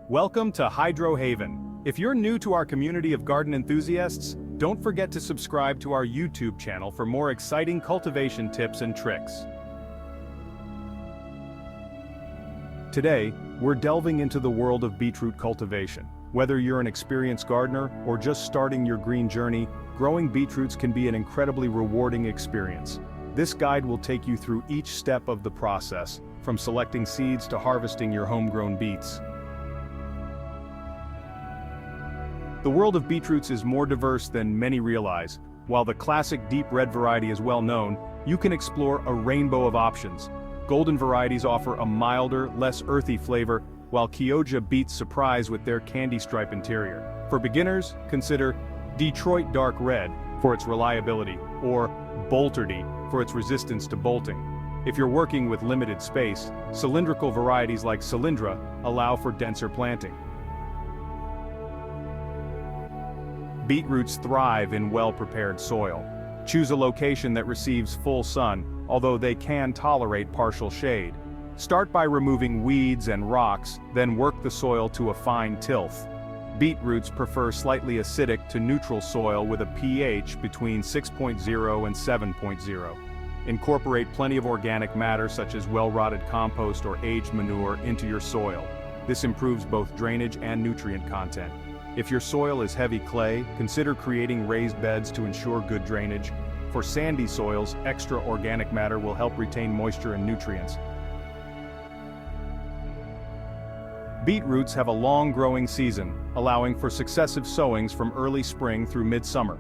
Welcome to Hydro Haven. If you're new to our community of garden enthusiasts, don't forget to subscribe to our YouTube channel for more exciting cultivation tips and tricks. Today, we're delving into the world of beetroot cultivation. Whether you're an experienced gardener or just starting your green journey, growing beetroots can be an incredibly rewarding experience. This guide will take you through each step of the process, from selecting seeds to harvesting your homegrown beets. The world of beetroots is more diverse than many realize. While the classic deep red variety is well known, you can explore a rainbow of options. Golden varieties offer a milder, less earthy flavor, while Kioja beets surprise with their candy stripe interior. For beginners, consider Detroit Dark Red for its reliability, or Bolterdy for its resistance to bolting. If you're working with limited space, cylindrical varieties like Cylindra allow for denser planting. Beetroots thrive in well-prepared soil. Choose a location that receives full sun, although they can tolerate partial shade. Start by removing weeds and rocks, then work the soil to a fine tilth. Beetroots prefer slightly acidic to neutral soil with a pH between 6.0 and 7.0. Incorporate plenty of organic matter such as well-rotted compost or aged manure into your soil. This improves both drainage and nutrient content. If your soil is heavy clay, consider creating raised beds to ensure good drainage. For sandy soils, extra organic matter will help retain moisture and nutrients. Beetroots have a long growing season, allowing for successive sowings from early spring through midsummer.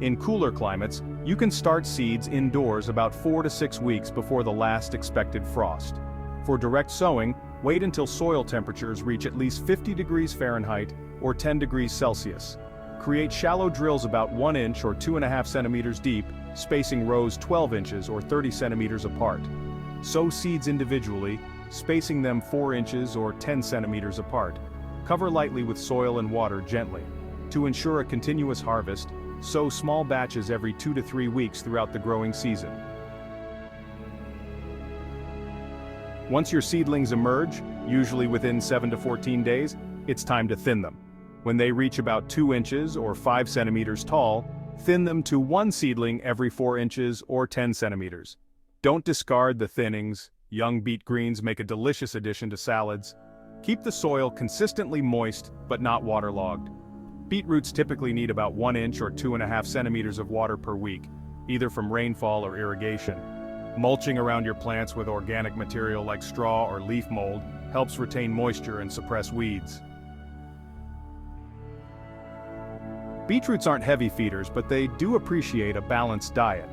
In cooler climates, you can start seeds indoors about 4 to 6 weeks before the last expected frost. For direct sowing, wait until soil temperatures reach at least 50 degrees Fahrenheit or 10 degrees Celsius. Create shallow drills about 1 inch or 2.5 centimeters deep, spacing rows 12 inches or 30 centimeters apart. Sow seeds individually, spacing them 4 inches or 10 centimeters apart. Cover lightly with soil and water gently. To ensure a continuous harvest, sow small batches every 2 to 3 weeks throughout the growing season. Once your seedlings emerge, usually within 7 to 14 days, it's time to thin them. When they reach about 2 inches or 5 centimeters tall, thin them to one seedling every 4 inches or 10 centimeters. Don't discard the thinnings. Young beet greens make a delicious addition to salads. Keep the soil consistently moist but not waterlogged. Beetroots typically need about 1 inch or 2.5 centimeters of water per week, either from rainfall or irrigation. Mulching around your plants with organic material like straw or leaf mold helps retain moisture and suppress weeds. Beetroots aren't heavy feeders, but they do appreciate a balanced diet.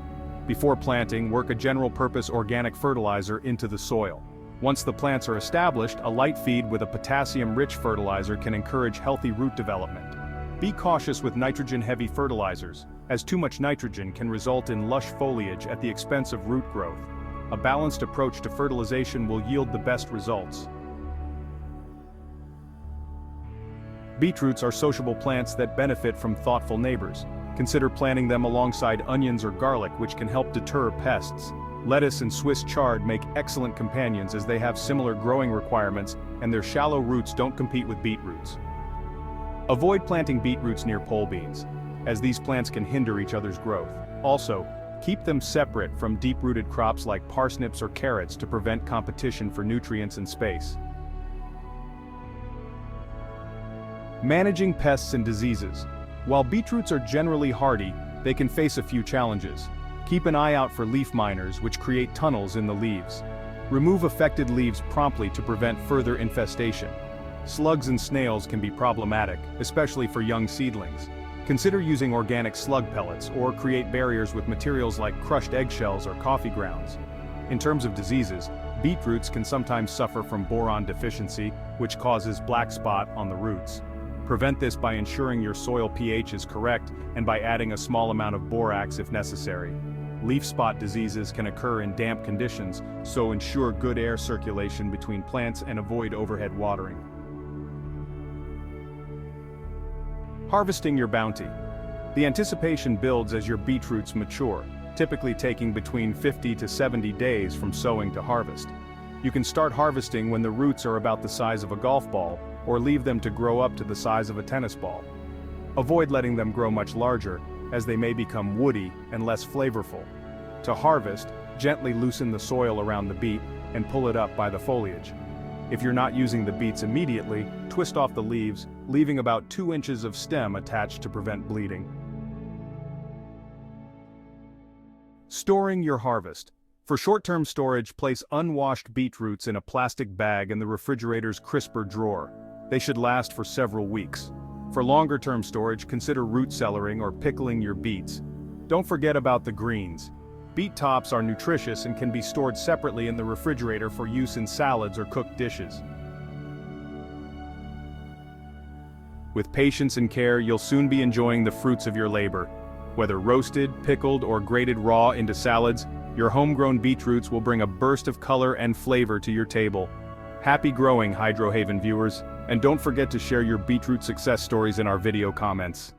Before planting, work a general-purpose organic fertilizer into the soil. Once the plants are established, a light feed with a potassium-rich fertilizer can encourage healthy root development. Be cautious with nitrogen-heavy fertilizers, as too much nitrogen can result in lush foliage at the expense of root growth. A balanced approach to fertilization will yield the best results. Beetroots are sociable plants that benefit from thoughtful neighbors. Consider planting them alongside onions or garlic, which can help deter pests. Lettuce and Swiss chard make excellent companions as they have similar growing requirements and their shallow roots don't compete with beetroots. Avoid planting beetroots near pole beans, as these plants can hinder each other's growth. Also, keep them separate from deep-rooted crops like parsnips or carrots to prevent competition for nutrients and space. Managing pests and diseases. While beetroots are generally hardy, they can face a few challenges. Keep an eye out for leaf miners, which create tunnels in the leaves. Remove affected leaves promptly to prevent further infestation. Slugs and snails can be problematic, especially for young seedlings. Consider using organic slug pellets or create barriers with materials like crushed eggshells or coffee grounds. In terms of diseases, beetroots can sometimes suffer from boron deficiency, which causes black spot on the roots. Prevent this by ensuring your soil pH is correct and by adding a small amount of borax if necessary. Leaf spot diseases can occur in damp conditions, so ensure good air circulation between plants and avoid overhead watering. Harvesting your bounty. The anticipation builds as your beetroots mature, typically taking between 50 to 70 days from sowing to harvest. You can start harvesting when the roots are about the size of a golf ball, or leave them to grow up to the size of a tennis ball. Avoid letting them grow much larger, as they may become woody and less flavorful. To harvest, gently loosen the soil around the beet and pull it up by the foliage. If you're not using the beets immediately, twist off the leaves, leaving about 2 inches of stem attached to prevent bleeding. Storing your harvest. For short-term storage, place unwashed beetroots in a plastic bag in the refrigerator's crisper drawer. They should last for several weeks. For longer-term storage, consider root cellaring or pickling your beets. Don't forget about the greens. Beet tops are nutritious and can be stored separately in the refrigerator for use in salads or cooked dishes. With patience and care, you'll soon be enjoying the fruits of your labor. Whether roasted, pickled, or grated raw into salads, your homegrown beetroots will bring a burst of color and flavor to your table. Happy growing, Hydro Haven viewers, and don't forget to share your beetroot success stories in our video comments.